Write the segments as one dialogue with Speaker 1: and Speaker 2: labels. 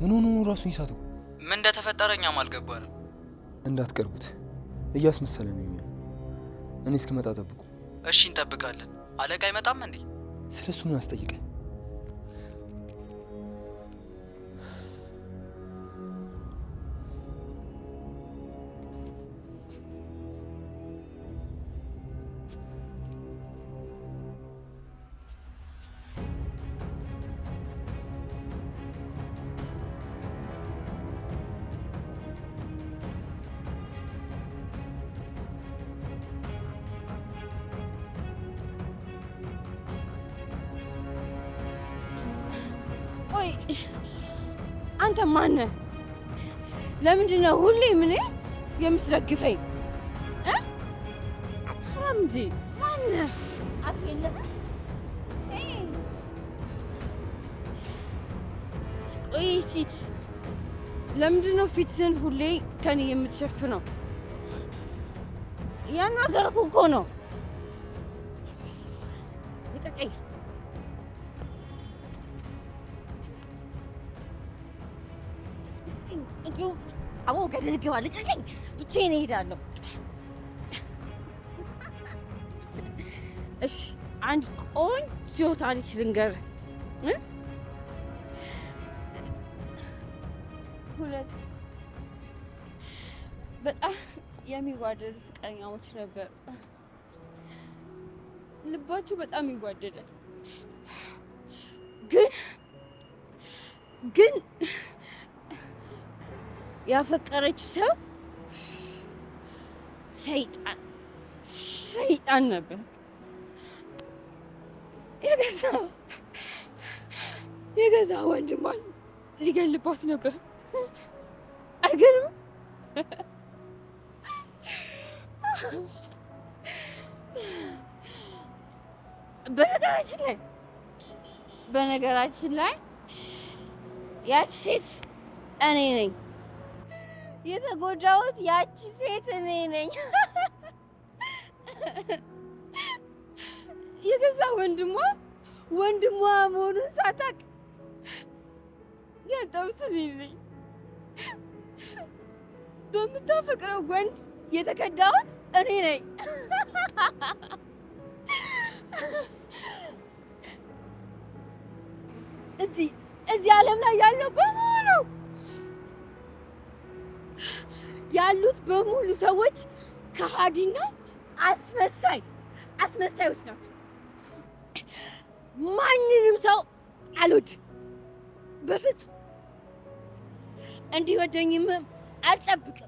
Speaker 1: ምን ሆኖ ራሱን ይሳተው?
Speaker 2: ምን እንደተፈጠረኛም አልገባንም።
Speaker 1: እንዳትቀርቡት እያስመሰለ ነው የሚሆነው። እኔ እስክመጣ ጠብቁ።
Speaker 2: እሺ እንጠብቃለን። አለቃ አይመጣም እንዴ?
Speaker 1: ስለሱ ምን አስጠይቀ?
Speaker 3: ቆይ አንተ ማን ነህ? ለምንድን ነው ሁሌ ምን የምትደግፈኝ? አታራም እንጂ ማን ነህ? አትየለህ? ቆይ እሺ፣ ለምንድን ነው ፊትህን ሁሌ ከኔ የምትሸፍነው? ያናገርኩህ እኮ ነው። ልቀቀኝ። አቦ ገደል ግባ። ልቀቀኝ። ብቻዬን እሄዳለሁ። እሺ አንድ ቆንጆ ታሪክ ልንገርህ። ሁለት በጣም የሚዋደዱ ፍቅረኛሞች ነበር። ልባቸው በጣም ይዋደዳል። ግን ያፈቀረችው ሰው ሰይጣን ነበር። የገዛ ወንድሟን ሊገልባት ነበር። አይገርምም? በነገራችን ላይ ያቺ ሴት እኔ ነኝ። የተጎዳሁት ያቺ ሴት እኔ ነኝ። የገዛ ወንድሟ መሆኑን ሳታውቅ ያጣሁት እኔ ነኝ። በምታፈቅረው ወንድ የተከዳሁት እኔ ነኝ። እዚህ ዓለም ላይ ያሉት በሙሉ ሰዎች ከሃዲና አስመሳዮች ናቸው። ማንንም ሰው አልወድም በፍጹም። እንዲወደኝም አልጠብቅም።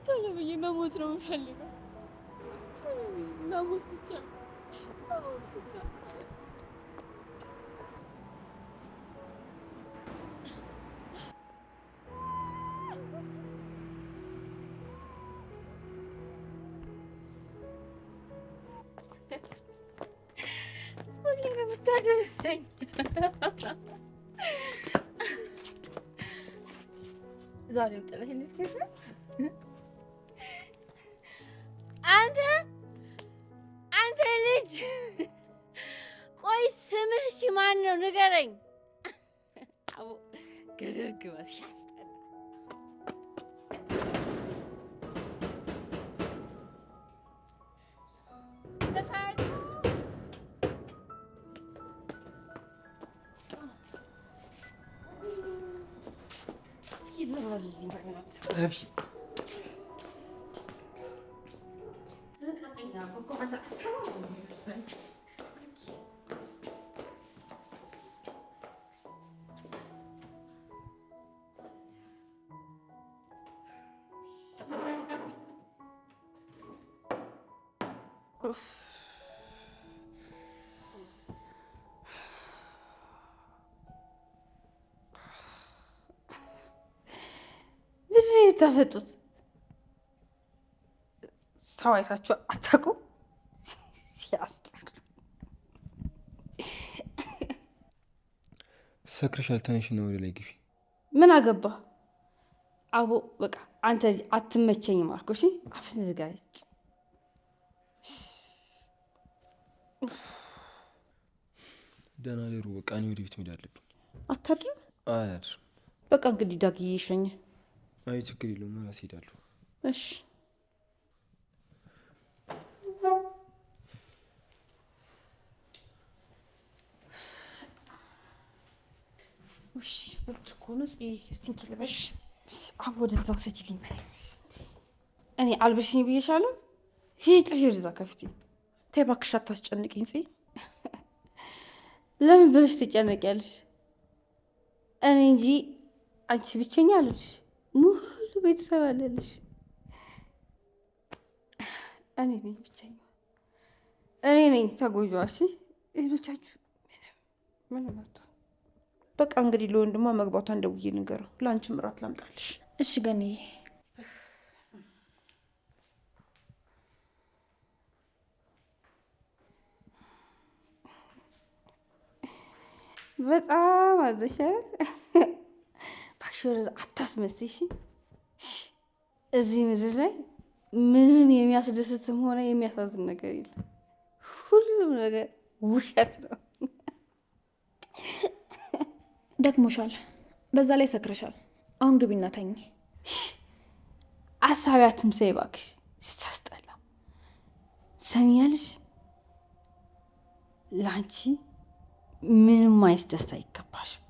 Speaker 3: ቶሎ ብዬ መሞት ነው የምፈልገው። ቶሎ ብዬ መሞት ብቻ። ሁሌ ነው የምታደርሰኝ። ዛሬም ጥለኸኝ ልትሄድ ነው? አንተ ልጅ፣ ቆይ ስምህ እሺ ማን ነው? ንገረኝ። አቦ ገደል ግባ። ሲያስጠላ። እስኪ ልበልልኝ በእናትህ። ምንድን ነው የምታፈጡት? ሰው አይታችሁ አታውቁም? ሲያስጠላ።
Speaker 1: ሰክርሻል። ተነሽና ወደ ላይ ግቢ።
Speaker 3: ምን አገባ? አቦ በቃ አንተ አትመቸኝም አልኩ። እሺ አፍን ዝጋ።
Speaker 1: ደህና ደሩ። በቃ እኔ ወደ ቤት መሄድ አለብኝ።
Speaker 4: አታድርም?
Speaker 1: አላድርም።
Speaker 4: በቃ እንግዲህ ዳግዬ ይሸኝ።
Speaker 1: አይ ችግር የለውም እራሴ እሄዳለሁ።
Speaker 4: እሺ ውሽ ብርድ ከሆነ እስቲ ልበሽ።
Speaker 3: አቦ ወደዛ ወሰጂልኝ። እኔ አልብሽኝ ብዬሻለሁ። ይህ ጥፊ ወደዛ ከፊቴ።
Speaker 4: ተይ እባክሽ አታስጨንቅኝ ጽ
Speaker 3: ለምን ብለሽ ትጨነቂያለሽ? እኔ እንጂ አንቺ ብቸኛ አለሽ። ሙሉ ቤተሰብ አለልሽ። እኔ ነኝ ብቸኛ፣ እኔ ነኝ ተጎጂዋ። እሺ ሌሎቻችሁ ምንም አትሆኑ።
Speaker 4: በቃ እንግዲህ ለወንድሟ መግባቷን ደውዬ ንገረው። ለአንቺም እራት ላምጣልሽ።
Speaker 5: እሺ ገኒ።
Speaker 3: በጣም አዘሻል። እባክሽ ወደዛ አታስመስይ። እዚህ ምድር ላይ ምንም የሚያስደስትም ሆነ የሚያሳዝን ነገር የለም። ሁሉም ነገር ውሸት ነው።
Speaker 5: ደክሞሻል፣ በዛ ላይ ሰክረሻል። አሁን ግቢና ተኝ።
Speaker 3: አሳቢ አትምሰይ እባክሽ፣ ስታስጠላ። ሰሚያለሽ? ለአንቺ ምንም አይነት ደስታ አይገባሽም።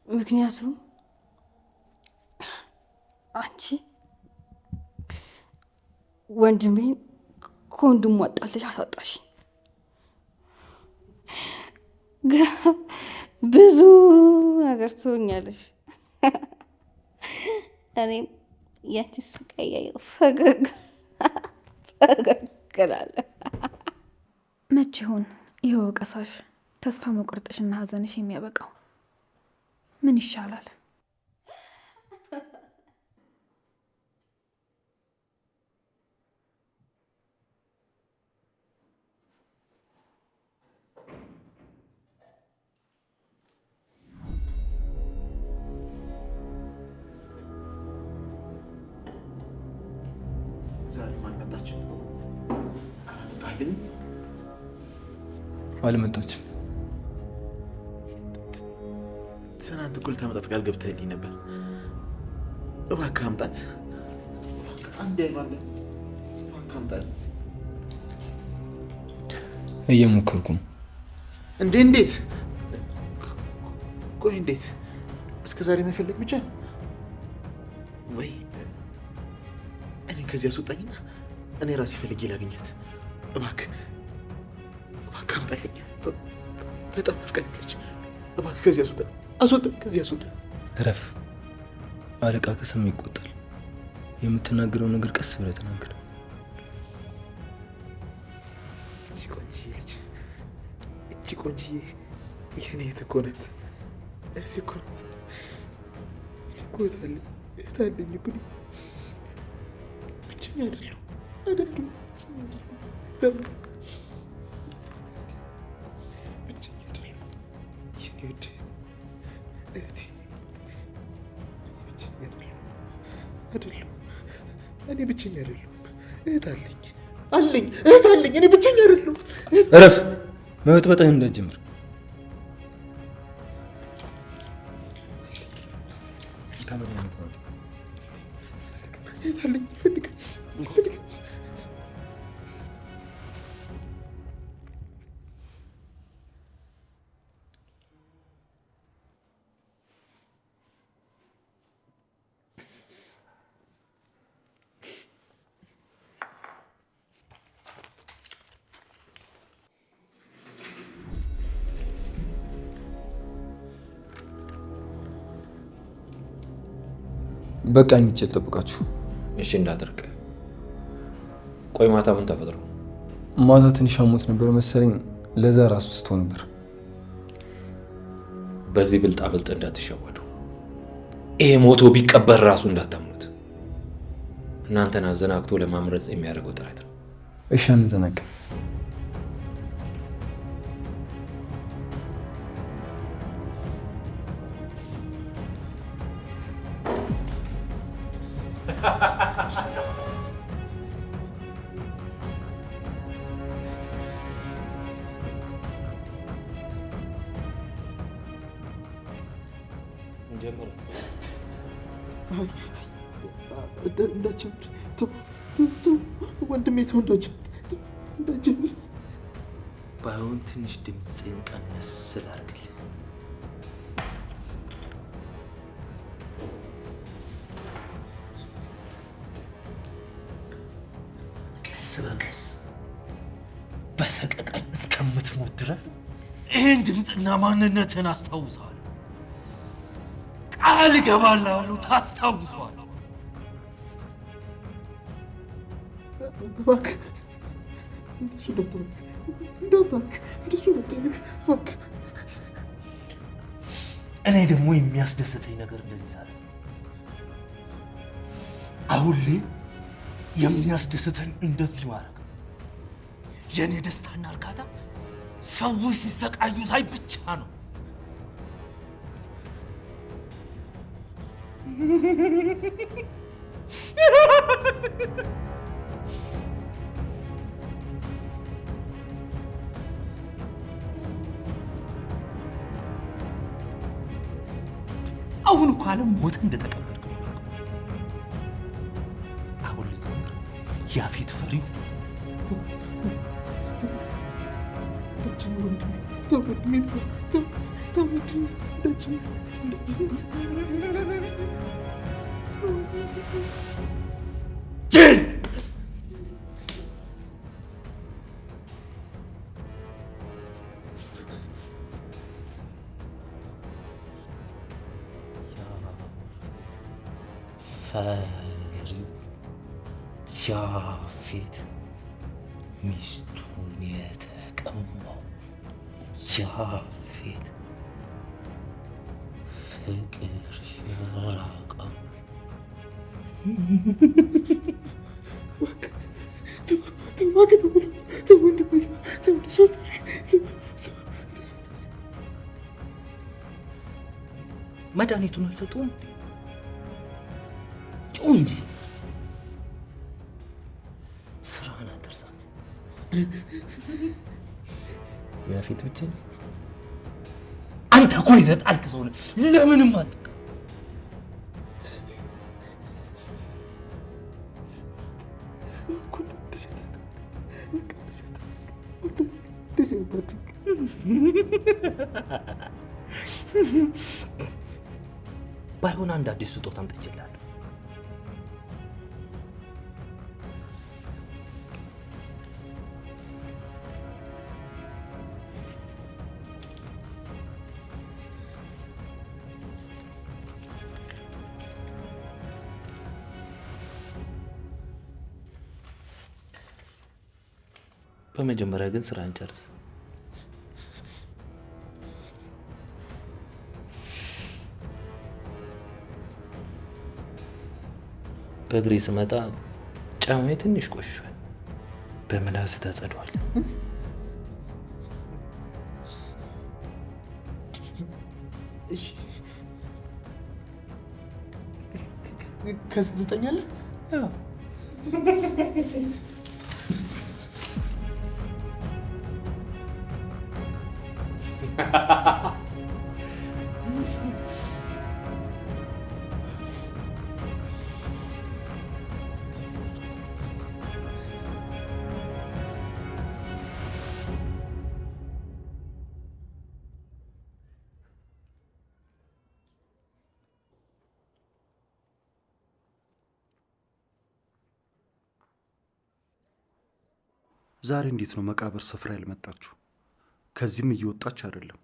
Speaker 3: ምክንያቱም አንቺ ወንድሜን ከወንድሙ አጣልተሽ አሳጣሽ። ብዙ ነገር ትሆኛለሽ። እኔም ያንቺ ስቃይ ፈገግ እላለሁ።
Speaker 5: መቼ ይሆን ይኸው ወቀሳሽ፣ ተስፋ መቁረጥሽና ሀዘንሽ የሚያበቃው? ምን ይሻላል?
Speaker 1: አልመጣችም።
Speaker 6: ትናንት እኩል ታመጣት ቃል ገብተህልኝ ነበር። እባክህ አምጣት። አንዴ አይባለ እባክህ አምጣት።
Speaker 1: እየሞከርኩ ነው።
Speaker 6: እንዴት? ቆይ እንዴት? እስከ ዛሬ መፈለግ ብቻ ወይ? እኔ ከዚህ አስወጣኝና እኔ ራሴ ፈልጌ ላገኛት። እባክህ አምጣልኝ። በጣም አፍቃኛለች። እባክህ ከዚህ አስወጣ፣ ከዚህ አስወጣ።
Speaker 1: እረፍ። አለቃ ከሰማ ይቆጣል። የምትናገረው ነገር ቀስ ብለህ ተናገር።
Speaker 6: እቺ ቆንጆዬ ልጅ፣ እቺ ቆንጆዬ የኔ እህት እኮ ናት። እህቴ እኮ ናት። እህት አለኝ እኮ። ብቸኛ አይደለሁም። እኔ ብቸኛ አይደለሁም። እህት አለኝ። እኔ ብቸኛ አይደለሁም።
Speaker 1: እረፍ። መበጥበጥህን እንዳትጀምር።
Speaker 6: እህት አለኝ። ፈልግ
Speaker 1: በቃ እኔ ውጭ ልጠብቃችሁ።
Speaker 7: እሺ እንዳትርቅ። ቆይ ማታ ምን ተፈጥሮ?
Speaker 1: ማታ ትንሽ አሞት ነበር መሰለኝ፣ ለዛ ራሱ ስቶ ነበር።
Speaker 7: በዚህ ብልጣ ብልጥ እንዳትሸወዱ። ይሄ ሞቶ ቢቀበር ራሱ እንዳታምኑት። እናንተን አዘናግቶ ለማምረጥ የሚያደርገው ጥረት ነው።
Speaker 1: እሺ አንዘናጋም።
Speaker 7: እንጀምር።
Speaker 6: እንዳትጀምር ወንድሜ፣ ተው እንዳትጀምር።
Speaker 1: ባይሆን ትንሽ ድምፅን ቀነስ ስላርግልህ። ቀስ በቀስ በሰቀቀን እስከምትሞት ድረስ ይህን ድምፅና ማንነትን አስታውሰዋል። ቃል እገባልሃለሁ፣ ታስታውሰዋል።
Speaker 6: እባክህ እንደሱ እንዳታረግ፣ እባክህ።
Speaker 1: እኔ ደግሞ የሚያስደስተኝ ነገር እንደዚህ ዛሬ አሁን ላይ የሚያስደስተኝ እንደዚህ ማድረግ የእኔ ደስታና እርካታ ሰዎች ሲሰቃዩ ሳይ ብቻ ነው። አሁን እኮ ዓለም ሞተ እንደተቀበልክ ነው። አሁን ልትኖር ያፌት ፈሪው ጅል ፈሪው ያፌት ሚስቱን የተቀማው ያፌት ፍቅር የራቀው መድኃኒቱን አልሰጠውም። ጩህ እንጂ ስራህን አትርሳ። ያፌት ብቻ ነው። አንተ እኮ የተጣልክ ሰው ነህ። ለምንም አትቀር። ባይሆን አንድ አዲስ ስጦታ አምጥቼልሃለሁ። በመጀመሪያ ግን ስራህን ጨርስ። በእግሬ ስመጣ ጫማዬ ትንሽ ቆሽሿል። በምላስህ ታጸደዋል።
Speaker 6: ከዚህ ትተኛለህ?
Speaker 8: ዛሬ እንዴት ነው መቃብር ስፍራ ያልመጣችሁ? ከዚህም እየወጣች አይደለም።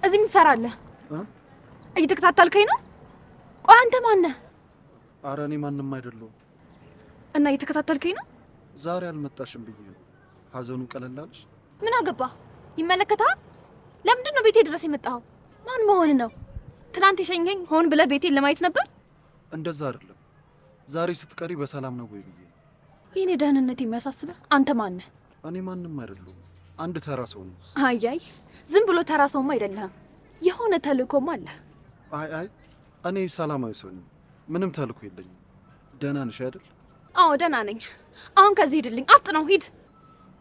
Speaker 5: እዚህ ምን ትሰራለህ? እየተከታተልከኝ ነው? ቆይ አንተ ማን ነህ?
Speaker 8: ኧረ እኔ ማንም አይደለሁም።
Speaker 5: እና እየተከታተልከኝ ነው?
Speaker 8: ዛሬ አልመጣሽም ብዬ ነው። ሀዘኑ ቀለል አለሽ?
Speaker 5: ምን አገባ? ይመለከታል? ለምንድን ነው ቤቴ ድረስ የመጣኸው? ማን መሆን ነው? ትናንት የሸኘኝ ሆን ብለህ ቤቴን ለማየት ነበር?
Speaker 8: እንደዛ አይደለም። ዛሬ ስትቀሪ በሰላም ነው ወይ ብዬ።
Speaker 5: የኔ ደህንነት የሚያሳስበህ አንተ ማን ነህ?
Speaker 8: እኔ ማንም አይደለሁም። አንድ ተራ ሰው ነው።
Speaker 5: አያይ ዝም ብሎ ተራ ሰውማ አይደለህም። የሆነ ተልእኮም አለ።
Speaker 8: አይ እኔ ሰላማዊ ሰው ነኝ። ምንም ተልእኮ የለኝም። ደህና ነሽ አይደል?
Speaker 5: አዎ ደህና ነኝ። አሁን ከዚህ ሂድልኝ። አፍጥነው ሂድ።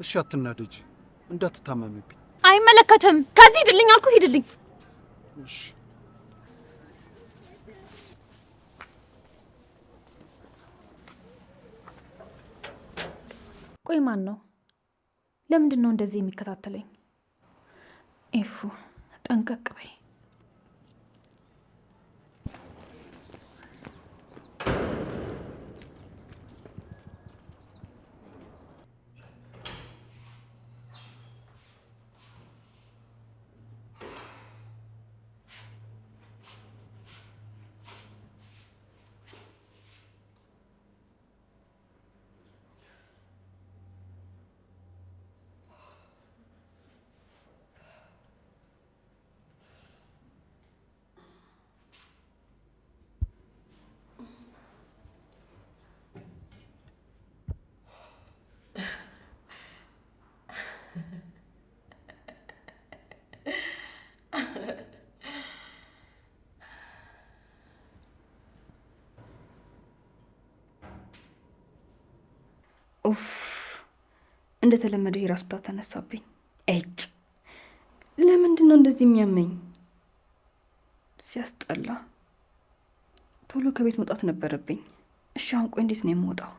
Speaker 8: እሺ አትናደጂ፣ እንዳትታመሚብኝ።
Speaker 5: አይመለከትም። ከዚህ ሂድልኝ አልኩ። ሂድልኝ።
Speaker 8: እሺ
Speaker 5: ቆይ ማን ነው? ለምንድን ነው እንደዚህ የሚከታተለኝ? ኤፉ ጠንቀቅ በይ። ኡፍ እንደተለመደው የራስ ምታት ተነሳብኝ። እጭ ለምንድን ነው እንደዚህ የሚያመኝ? ሲያስጠላ። ቶሎ ከቤት መውጣት ነበረብኝ። እሺ አሁን ቆይ እንዴት ነው የምወጣው?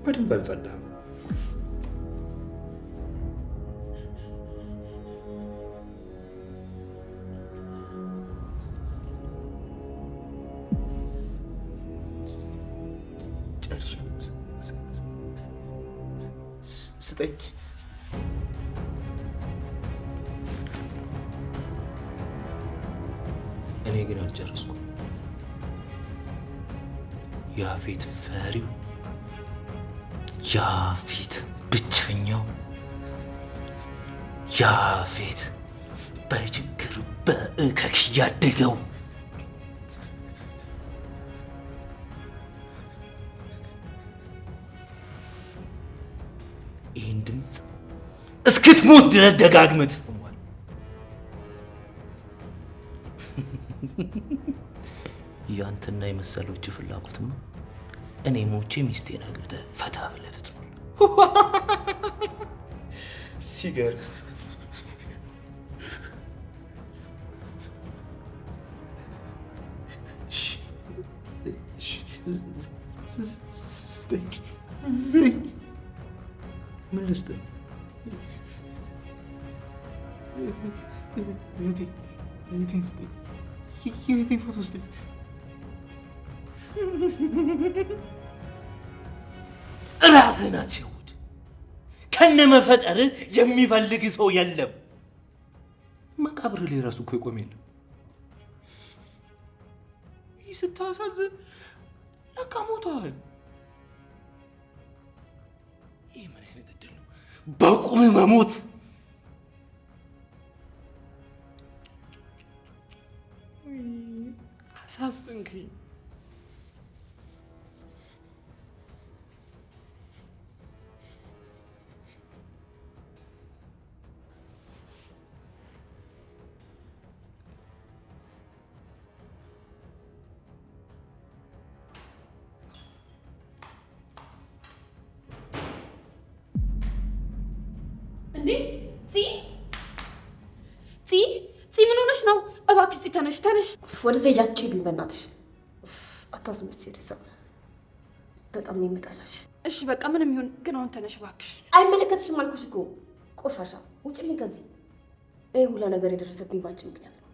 Speaker 6: በደንብ አልጸዳም። ስጠኝ።
Speaker 7: እኔ ግን አልጨረስኩም። ያፌት ፈሪው፣ ያፌት ብቸኛው፣ ያፌት በችግር በእከክ ያደገው ይህን ድምፅ እስክትሞት ድረስ ደጋግመህ ትሰማዋለህ። ያንተና የመሰሎች ፍላጎትማ እኔ ሞቼ ሚስቴን አግብተህ ፈታ ብለህ ልትኖር።
Speaker 6: ሲገርም
Speaker 7: ምን ልስጥህ?
Speaker 6: የእህቴን ፎቶ ስጠኝ።
Speaker 7: ራስህን አትሸውድ። ከነመፈጠር የሚፈልግ ሰው የለም። መቃብር ላይ ራሱ እኮ ይቆም የለም። ይህ ስታሳዝን፣ ለካ ሞተዋል። ይህ ምን አይነት እድል ነው? በቁም መሞት። አሳዘንከኝ።
Speaker 5: እንዴ ፂ ምን ሆነሽ ነው? እባክሽ ፂ ተነሽ ተነሽ።
Speaker 3: ወደዚያ ሄጃ ትጭብኝ በእናትሽ። አታስመስይ ደሳ በጣም ነው የምጠላሽ።
Speaker 5: እሺ በቃ ምንም ይሁን ግን አሁን ተነሽ እባክሽ።
Speaker 3: አይመለከትሽም አልኩሽ እኮ ቆሻሻ። ውጭልኝ ከዚህ። ይህ ሁላ ነገር የደረሰብኝ ባንቺ ምክንያት ነው።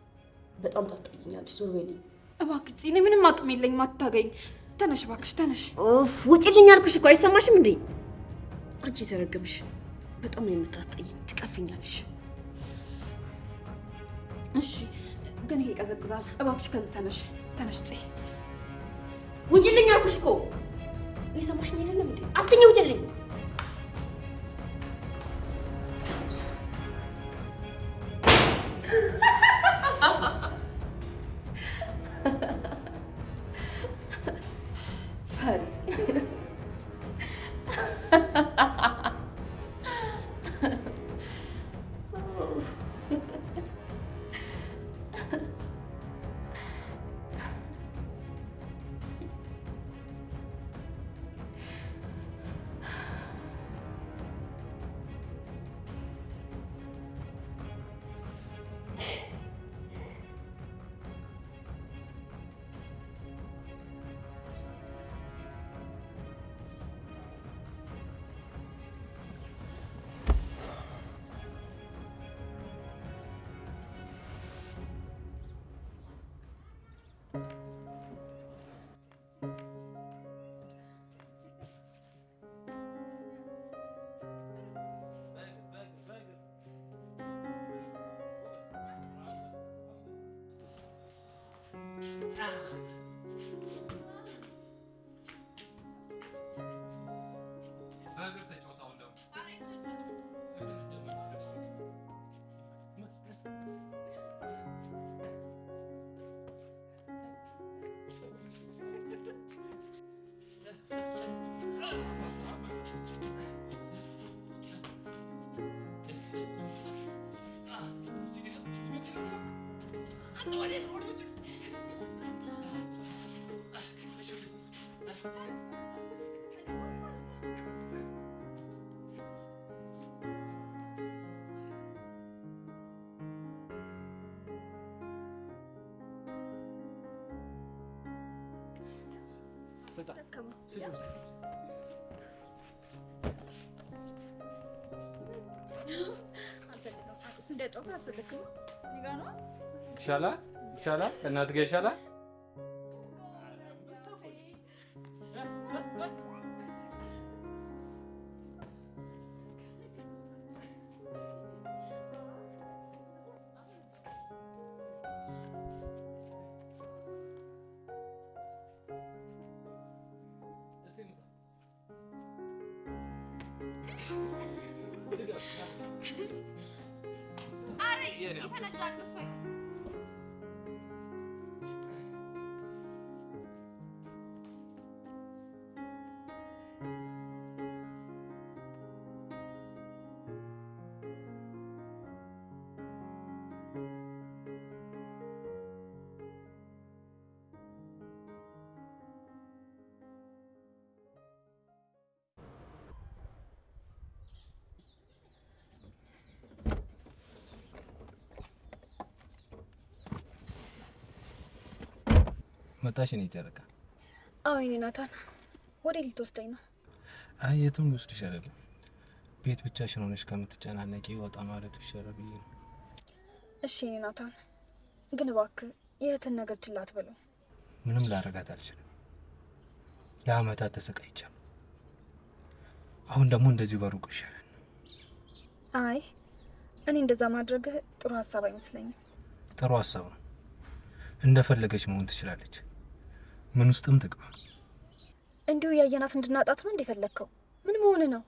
Speaker 3: በጣም ታስጠይኛለሽ። ዞር በይልኝ
Speaker 5: እባክሽ ፂ። እኔ ምንም አቅም የለኝም አታገኝ። ተነሽ እባክሽ ተነሽ።
Speaker 3: ውጭልኝ አልኩሽ እኮ አይሰማሽም እንዴ? አንቺ የተረገምሽ በጣም ነው የምታስጠይኝ። ትቀፊኛለሽ።
Speaker 5: እሺ ግን ይሄ ይቀዘቅዛል። እባክሽ ከዚህ ተነሽ ተነሽ ፂ።
Speaker 3: ውጭልኝ አልኩሽ እኮ እየሰማሽኝ አይደለም እንዴ? አፍተኛ ውጭልኝ። ፈሪ
Speaker 5: ጨው አልፈልግም። ይጋና
Speaker 1: ይሻላል እናት ጋር ይሻላል።
Speaker 5: ይፈነዳል እሱ
Speaker 1: መጣሽ እኔ ጨረቃ?
Speaker 5: አዎ የኔ ናታን፣ ወዴት ልትወስደኝ ነው?
Speaker 1: አይ የትም ልወስድሽ አይደለም። ቤት ብቻሽን ሆነሽ ከምትጨናነቂ ወጣ ማለቱ ይሻላል ብዬ ነው።
Speaker 5: እሺ የኔ ናታን፣ ግን እባክህ የእህትን ነገር ችላ አትበለው።
Speaker 1: ምንም ላረጋት አልችልም። ለአመታት ተሰቃይቻለሁ። አሁን ደግሞ እንደዚሁ በሩቁ ይሻላል።
Speaker 5: አይ እኔ እንደዛ ማድረግህ ጥሩ ሀሳብ አይመስለኝም።
Speaker 1: ጥሩ ሀሳብ ነው። እንደፈለገች መሆን ትችላለች። ምን ውስጥም ትግባ።
Speaker 5: እንዲሁ ያየናት እንድናጣት ነው እንደፈለግከው? ምን መሆን ነው?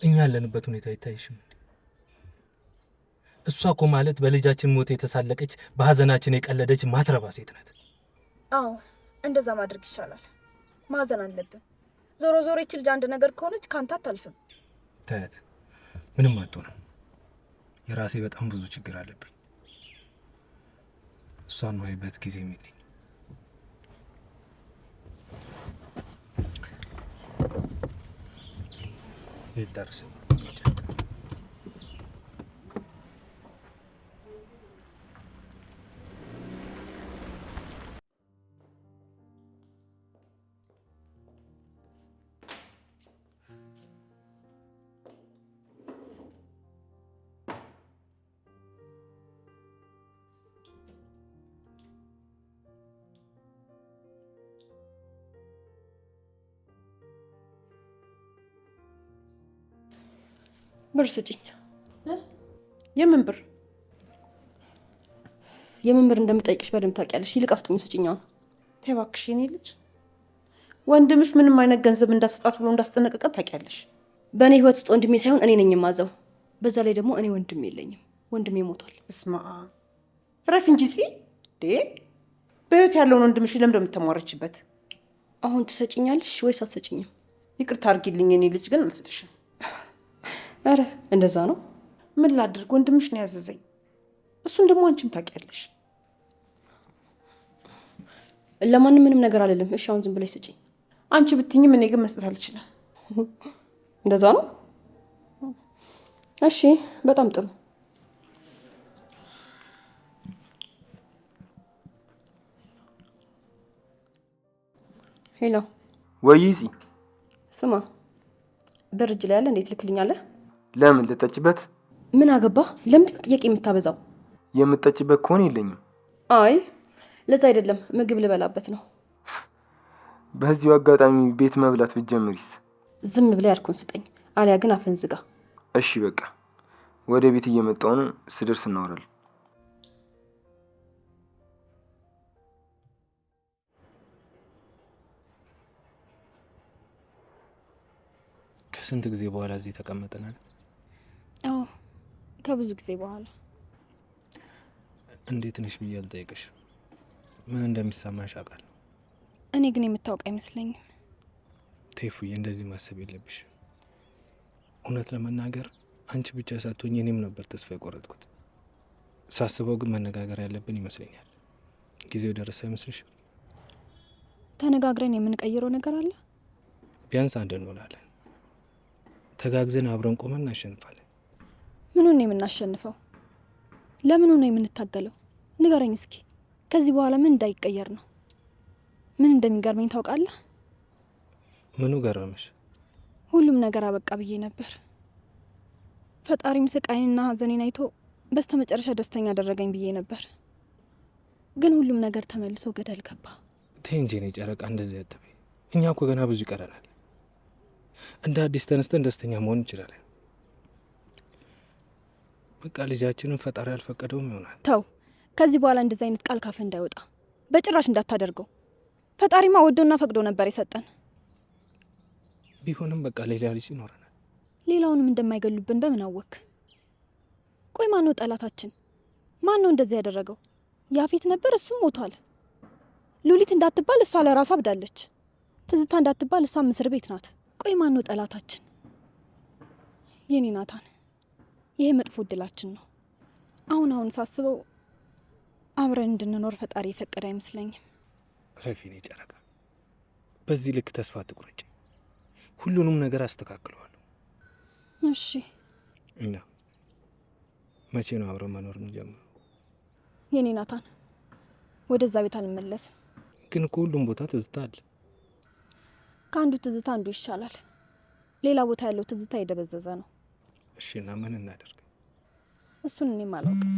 Speaker 1: እኛ ያለንበት ሁኔታ አይታይሽም? እሷ እኮ ማለት በልጃችን ሞት የተሳለቀች በሀዘናችን የቀለደች ማትረባ ሴት ናት።
Speaker 5: አዎ እንደዛ ማድረግ ይሻላል። ማዘን አለብን። ዞሮ ዞሮ ይች ልጅ አንድ ነገር ከሆነች ካንተ አታልፍም።
Speaker 1: ታያት፣ ምንም አትሆንም። የራሴ በጣም ብዙ ችግር አለብኝ። እሷን ማይበት ጊዜ የሚለኝ ይደርስ።
Speaker 3: ብር ስጭኝ።
Speaker 4: የምን ብር?
Speaker 3: የምን ብር እንደምጠይቅሽ በደንብ ታውቂያለሽ። ይልቅ አፍጥኝ ስጭኝ አሁን።
Speaker 4: ተይ እባክሽ የኔ ልጅ፣ ወንድምሽ ምንም አይነት ገንዘብ እንዳሰጣት ብሎ እንዳስጠነቀቀት ታውቂያለሽ።
Speaker 3: በእኔ ህይወት ውስጥ ወንድሜ ሳይሆን እኔ ነኝ የማዘው። በዛ ላይ ደግሞ እኔ ወንድሜ የለኝም። ወንድሜ ሞቷል።
Speaker 4: እስማ ረፍ እንጂ በህይወት ያለውን ወንድምሽ ለምን እንደምትማረችበት?
Speaker 3: አሁን ትሰጭኛለሽ ወይስ አትሰጭኝም?
Speaker 4: ይቅርታ አድርጊልኝ የኔ ልጅ፣ ግን አልሰጥሽም።
Speaker 3: አረ እንደዛ ነው።
Speaker 4: ምን ላድርግ? ወንድምሽ ነው ያዘዘኝ። እሱን ደግሞ አንቺም ታውቂያለሽ።
Speaker 3: ለማንም ምንም ነገር አልልም። እሺ አሁን ዝም ብለሽ ስጭኝ።
Speaker 4: አንቺ ብትኝም እኔ ግን መስጠት አልችልም።
Speaker 3: እንደዛ ነው። እሺ በጣም ጥሩ። ሄሎ።
Speaker 9: ወይዚ
Speaker 3: ስማ፣ ብር እጅ ላይ ያለ እንዴት ልክልኛለህ?
Speaker 9: ለምን ልጠጭበት?
Speaker 3: ምን አገባ? ለምንድን ነው ጥያቄ የምታበዛው?
Speaker 9: የምጠጭበት ከሆነ የለኝም።
Speaker 3: አይ ለዛ አይደለም፣ ምግብ ልበላበት ነው።
Speaker 9: በዚሁ አጋጣሚ ቤት መብላት ብትጀምሪስ?
Speaker 3: ዝም ብለህ ያልኩን ስጠኝ፣ አሊያ ግን አፈን ዝጋ።
Speaker 9: እሺ በቃ ወደ ቤት እየመጣሁ ነው። ስደርስ እናወራለን።
Speaker 1: ከስንት ጊዜ በኋላ እዚህ ተቀመጠናል?
Speaker 5: አዎ ከብዙ ጊዜ በኋላ።
Speaker 1: እንዴት ነሽ ብዬ አልጠይቅሽ። ምን እንደሚሰማሽ አውቃለሁ።
Speaker 5: እኔ ግን የምታውቅ አይመስለኝም።
Speaker 1: ቴፉዬ፣ እንደዚህ ማሰብ የለብሽ። እውነት ለመናገር አንቺ ብቻ ሳትሆኝ እኔም ነበር ተስፋ የቆረጥኩት። ሳስበው ግን መነጋገር ያለብን ይመስለኛል። ጊዜው ደረሰ አይመስልሽም?
Speaker 5: ተነጋግረን የምንቀይረው ነገር አለ።
Speaker 1: ቢያንስ አንድ እንሆናለን። ተጋግዘን አብረን ቆመን እናሸንፋለን።
Speaker 5: ምኑን ነው የምናሸንፈው? ለምኑ ነው የምንታገለው? ንገረኝ እስኪ። ከዚህ በኋላ ምን እንዳይቀየር ነው? ምን እንደሚገርመኝ ታውቃለህ?
Speaker 1: ምኑ ገረመሽ?
Speaker 5: ሁሉም ነገር አበቃ ብዬ ነበር። ፈጣሪም ስቃይንና ሀዘኔን አይቶ በስተመጨረሻ ደስተኛ አደረገኝ ብዬ ነበር። ግን ሁሉም ነገር ተመልሶ ገደል ገባ።
Speaker 1: ተይ እንጂ የኔ ጨረቃ እንደዚህ አትበይ። እኛ እኮ ገና ብዙ ይቀረናል። እንደ አዲስ ተነስተን ደስተኛ መሆን እንችላለን። በቃ ልጃችንን ፈጣሪ አልፈቀደውም ይሆናል።
Speaker 5: ተው፣ ከዚህ በኋላ እንደዚህ አይነት ቃል ካፍ እንዳይወጣ በጭራሽ እንዳታደርገው። ፈጣሪማ ወዶና ፈቅዶ ነበር የሰጠን።
Speaker 1: ቢሆንም በቃ ሌላ ልጅ ይኖረናል።
Speaker 5: ሌላውንም እንደማይገሉብን በምን አወክ? ቆይ ማን ነው ጠላታችን? ማን ነው እንደዚህ ያደረገው? ያፌት ነበር፣ እሱም ሞቷል። ሉሊት እንዳትባል እሷ ለራሷ አብዳለች። ትዝታ እንዳትባል እሷም እስር ቤት ናት። ቆይ ማን ነው ጠላታችን? የኔ ናታን፣ ይሄ መጥፎ እድላችን ነው። አሁን ሳስበው አብረን እንድንኖር ፈጣሪ የፈቀደ አይመስለኝም።
Speaker 1: ረፊ የኔ ጨረቃ፣ በዚህ ልክ ተስፋ አትቁረጪ። ሁሉንም ነገር አስተካክለዋለሁ።
Speaker 5: እሺ።
Speaker 1: እና መቼ ነው አብረን መኖር የምንጀምረው?
Speaker 5: የኔ ናታን፣ ወደዛ ቤት አልመለስም።
Speaker 1: ግን እኮ ሁሉም ቦታ ትዝታ አለ።
Speaker 5: ከአንዱ ትዝታ አንዱ ይሻላል። ሌላ ቦታ ያለው ትዝታ የደበዘዘ ነው።
Speaker 1: እሺ፣ እና ምን እናደርግ?
Speaker 5: እሱን እኔም አላውቅም።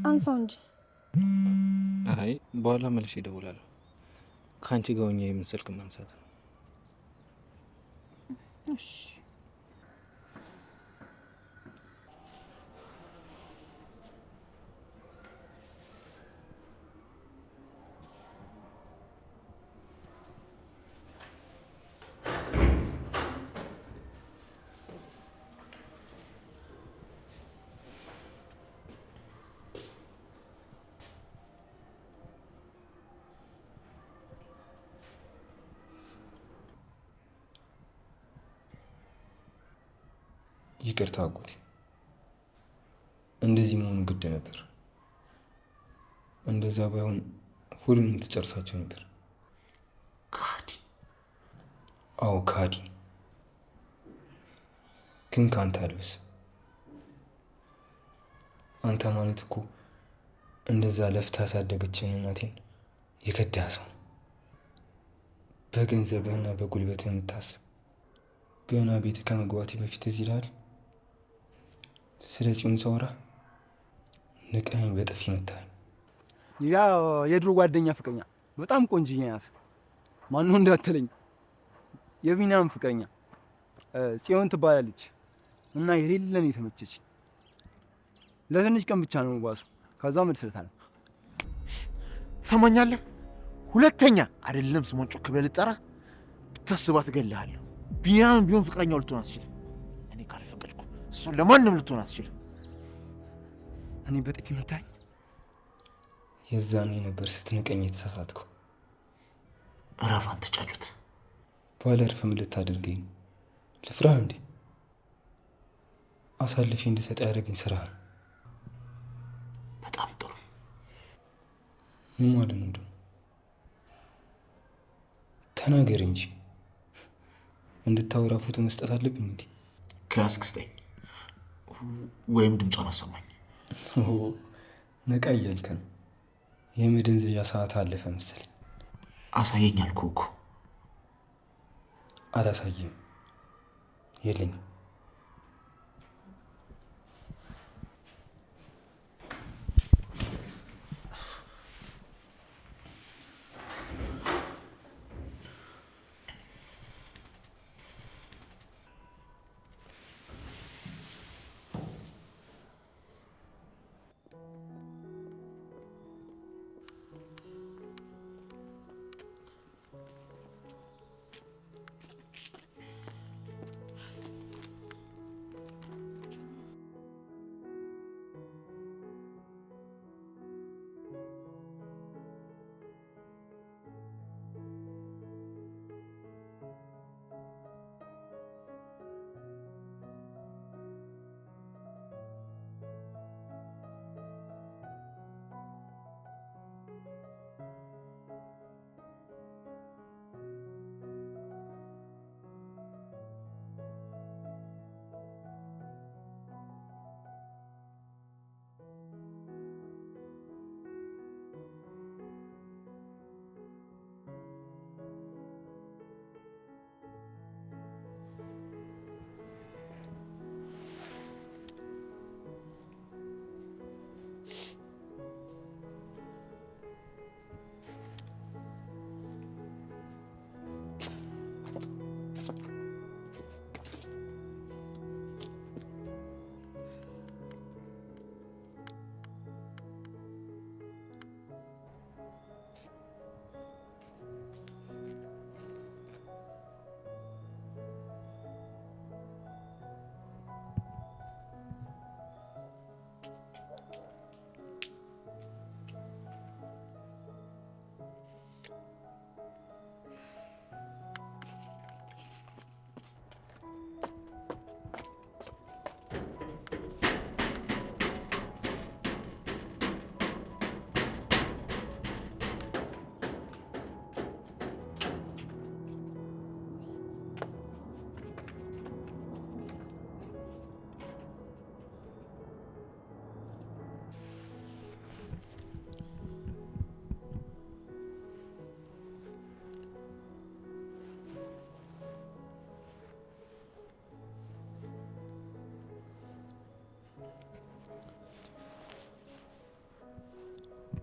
Speaker 5: አንሳው እንጂ።
Speaker 1: አይ በኋላ መልሼ እደውላለሁ። ከአንቺ ጋር ሆኜ የምን ስልክ ማንሳት ነው?
Speaker 5: እሺ።
Speaker 9: ይቅርታ አጎቴ፣ እንደዚህ መሆኑ ግድ ነበር። እንደዛ ባይሆን ሁሉንም ትጨርሳቸው ነበር።
Speaker 6: ከሃዲ!
Speaker 9: አዎ ከሃዲ። ግን ከአንተ አልብስ። አንተ ማለት እኮ እንደዛ ለፍታ ያሳደገችን እናቴን የከዳ ሰው፣ በገንዘብህና በጉልበትህ የምታስብ። ገና ቤት ከመግባቴ በፊት እዚህ ይላል ስለ ጽዮን ሳወራ ንቀኸኝ በጥፊ መታኸኝ።
Speaker 10: ያ የድሮ ጓደኛ ፍቅረኛ በጣም ቆንጅዬ ናት። ማነው እንዳትለኝ፣ የቢናም ፍቅረኛ ጽዮን ትባላለች እና የሌለን የተመቸች። ለትንሽ ቀን ብቻ ነው ባሱ፣ ከዛ መልሰታል።
Speaker 6: ትሰማኛለህ? ሁለተኛ አይደለም ስሟን ጮክ ብለህ ልጠራ፣ ብታስባት እገልሃለሁ። ቢኒያም ቢሆን ፍቅረኛው ልትሆን አትችልም። እኔ ካልፈቀድኩ እሱን ለማንም ልትሆን አትችልም።
Speaker 10: እኔ በጥፊ መታኝ።
Speaker 9: የዛኔ ነበር ስትንቀኝ የተሳሳትከው።
Speaker 6: እረፍ አንተ ጫጩት።
Speaker 9: ባለርፍ ምን ልታደርገኝ? ልፍራህ እንዴ? አሳልፌ እንድሰጥ ያደረገኝ ስራ ነው።
Speaker 6: በጣም ጥሩ።
Speaker 9: ምን ማለት ነው ደግሞ? ተናገር እንጂ። እንድታወራ ፎቶ መስጠት አለብኝ እንዴ?
Speaker 6: ከያዝክ ስጠኝ፣ ወይም ድምጿን አሰማኝ።
Speaker 9: ነቃ እያልክ ነው። የመደንዘዣ ሰዓት አለፈ መሰለኝ።
Speaker 6: አሳየኝ አልኩህ እኮ።
Speaker 9: አላሳየም። የለኝም።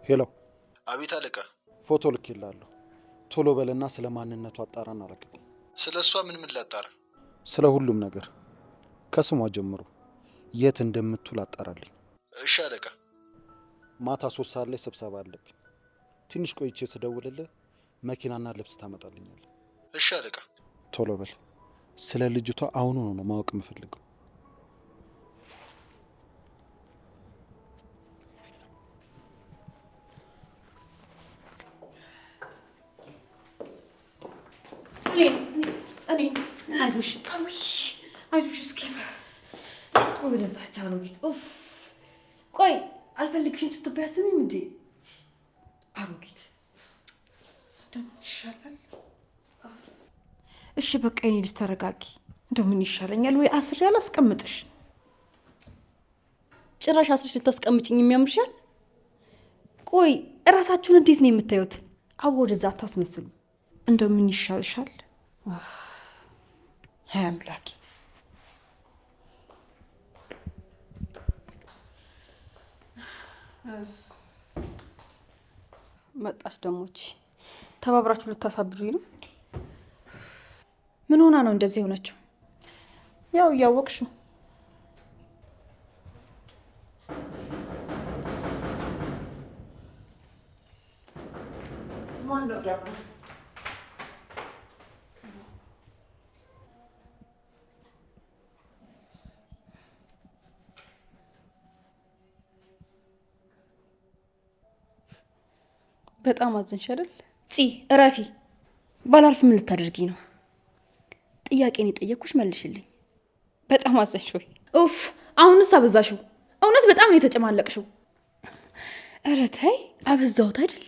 Speaker 8: ሄሎ።
Speaker 11: አቤት አለቃ።
Speaker 8: ፎቶ ልኬልሃለሁ። ቶሎ በልና ስለ ማንነቱ አጣራና አላክልኝ።
Speaker 11: ስለ እሷ ምን ላጣራ?
Speaker 8: ስለ ሁሉም ነገር ከስሟ ጀምሮ የት እንደምትውል አጣራልኝ።
Speaker 11: እሺ አለቃ።
Speaker 8: ማታ 3 ሰዓት ላይ ስብሰባ አለብኝ። ትንሽ ቆይቼ ስደውልልህ መኪናና ልብስ ታመጣልኛለህ።
Speaker 11: እሺ አለቃ።
Speaker 8: ቶሎ በል። ስለ ልጅቷ አሁኑ ነው ማወቅ የምፈልገው።
Speaker 4: እኔ አይዞሽ አይዞሽ እስኪ
Speaker 3: ወደዛ አሮጊት። ቆይ አልፈልግሽም ስትባይ አስሚም እንዴ አሮጊት
Speaker 4: ደግሞ ይሻላል። እሺ በቃ የኔ ልጅ ተረጋጊ። እንደው ምን ይሻለኛል? ወይ አስሬ አላስቀምጥሽ?
Speaker 3: ጭራሽ አስርሽ ልታስቀምጭኝ የሚያምርሻል? ቆይ እራሳችሁን እንዴት ነው የምታዩት? አዎ ወደዛ አታስመስሉ።
Speaker 4: እንደው ምን ይሻልሻል? ሀይ አምላኬ።
Speaker 3: መጣች ደሞች። ተባብራችሁ ልታሳብዱኝ ነው?
Speaker 5: ምን ሆና ነው እንደዚህ የሆነችው?
Speaker 4: ያው እያወቅሽው ማን ነው ደግሞ?
Speaker 3: በጣም አዘንሽ አይደል?
Speaker 5: እረፊ። ባላልፍ ምን ልታደርጊ ነው? ጥያቄን የጠየቅኩሽ መልሽልኝ።
Speaker 3: በጣም አዘንሽ ወይ?
Speaker 5: ኡፍ! አሁንስ አበዛሽው። እውነት በጣም ነው የተጨማለቅሽው። ኧረ ተይ፣ አበዛሁት አይደል?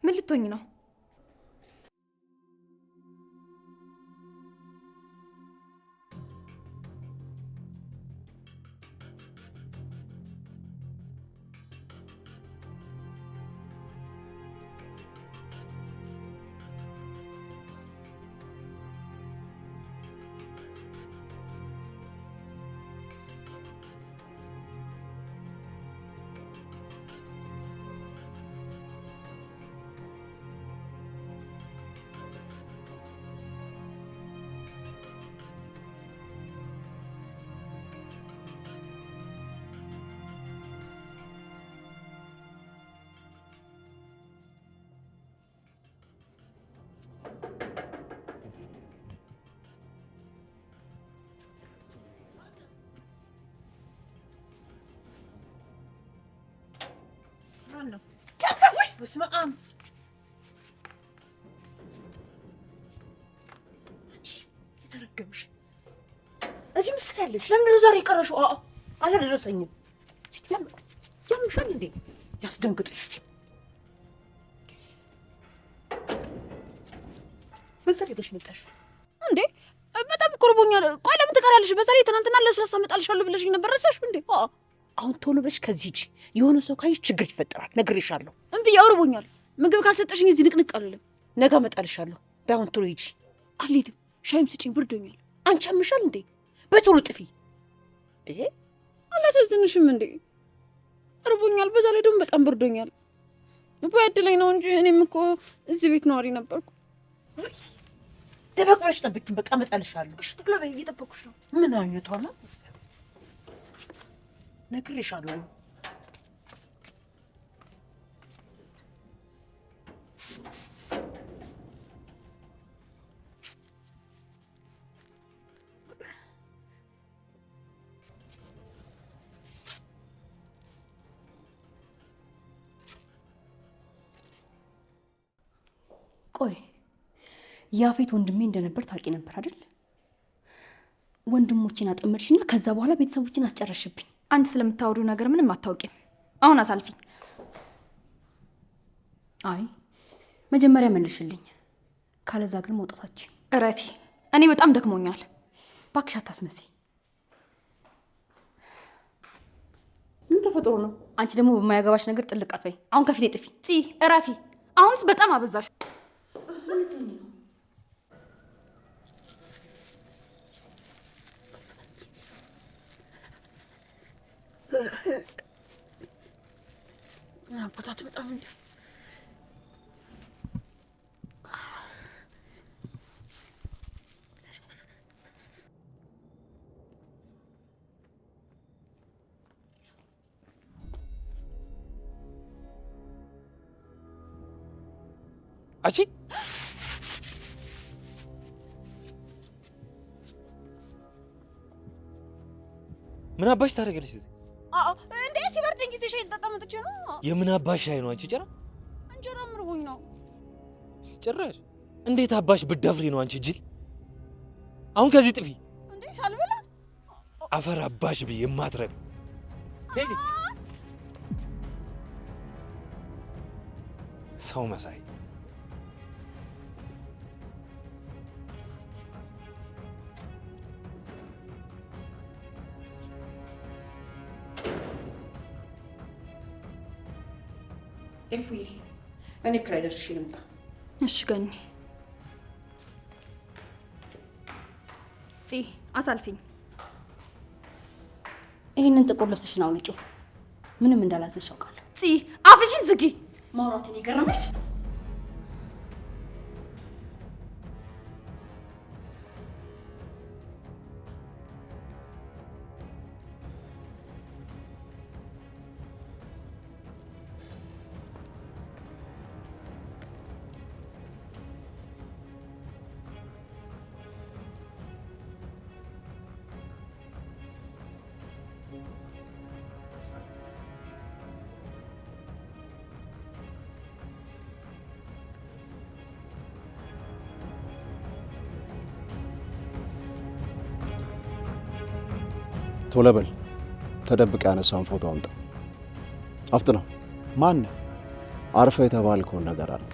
Speaker 5: ምን ልትሆኝ ነው?
Speaker 4: በስመ አብ የተረገምሽ እዚህ ምስል ያለሽ ለምንድን ነው ዛሬ የቀረሽው? አላደረሰኝም። ያምሻል እንዴ? ያስደንግጥሽ። ምን ፈልገሽ መጣሽ
Speaker 5: እንዴ? በጣም ቆርቦኛል። ቆይ ለምን ትቀራለሽ? በዛ ላይ ትናንትና ለስላሳ እመጣልሻለሁ ብለሽኝ ነበር። ረሳሽው እንዴ?
Speaker 4: አሁን ቶሎ ብለሽ ከዚህ ሂጂ። የሆነ ሰው ካይሽ ችግር ይፈጠራል። ነግሬሻለሁ።
Speaker 5: እምቢ፣ አውርቦኛል። ምግብ ካልሰጠሽኝ እዚህ ንቅንቅ አልልም።
Speaker 4: ነገ እመጣልሻለሁ። በአሁን ቶሎ ሂጂ።
Speaker 5: አልሄድም። ሻይም ስጪኝ፣ ብርዶኛል።
Speaker 4: አንቺ አምሻል እንዴ? በቶሎ ጥፊ።
Speaker 5: አላሳዝንሽም እንዴ? እርቦኛል። በዛ ላይ ደግሞ በጣም ብርዶኛል። ባያድለኝ ነው እንጂ እኔም እኮ እዚህ ቤት ነዋሪ ነበርኩ።
Speaker 4: ደበቅ ብለሽ ጠብቂኝ። በቃ እመጣልሻለሁ።
Speaker 5: እሺ፣ ትክለ በይ፣ እየጠበኩሽ ነው።
Speaker 4: ምን አይነቷ ነው? ነግሬሻለሁ።
Speaker 3: ቆይ ያፌት ወንድሜ እንደነበር ታውቂ ነበር አይደል? ወንድሞችን አጠመድሽና ከዛ በኋላ ቤተሰቦችን አስጨረሽብኝ።
Speaker 5: አንድ ስለምታወሪው ነገር ምንም አታውቂም። አሁን አሳልፊኝ።
Speaker 3: አይ መጀመሪያ መልሽልኝ፣ ካለዛ ግን መውጣታችን።
Speaker 5: እረፊ። እኔ በጣም ደክሞኛል።
Speaker 3: እባክሽ አታስመስይ።
Speaker 4: ምን ተፈጥሮ ነው?
Speaker 3: አንቺ ደግሞ በማያገባሽ ነገር ጥልቅ አትበይ። አሁን ከፊቴ ጥፊ።
Speaker 5: እረፊ። አሁንስ በጣም አበዛሽ።
Speaker 3: አባታችሁ በጣም እንዴ
Speaker 1: አቺ ምን አባሽ ታደርጊያለሽ እዚህ?
Speaker 3: እንዴ ሲበርደኝ ጊዜ ሻይ ልጠጣ መጥቼ ነው።
Speaker 1: የምን አባሽ ሻይ ነው አንቺ? ጭራ
Speaker 3: እንጀራ ምርቦኝ ነው።
Speaker 1: ጭራሽ እንዴት አባሽ ብትደፍሪ ነው አንቺ ጅል? አሁን ከዚህ ጥፊ።
Speaker 3: እንዴ ሳልበላ
Speaker 1: አፈር አባሽ ብዬ የማትረቢ ሄጂ ሰው መሳይ
Speaker 4: ኤፉዬ እኔ ክራይ ደርሼ ልምጣ።
Speaker 5: እሺ ገኒ አሳልፊኝ።
Speaker 3: ይህንን ጥቁር ልብስሽን አውልቂው። ምንም እንዳላዘሽ አውቃለሁ።
Speaker 5: አፍሽን ዝጊ።
Speaker 3: ማውራትን የገረመሽ
Speaker 12: ቶሎ በል ተደብቀ ያነሳውን ፎቶ አምጣ። አፍጥነው።
Speaker 8: ማን?
Speaker 12: አርፈ የተባልከውን ነገር አድርግ።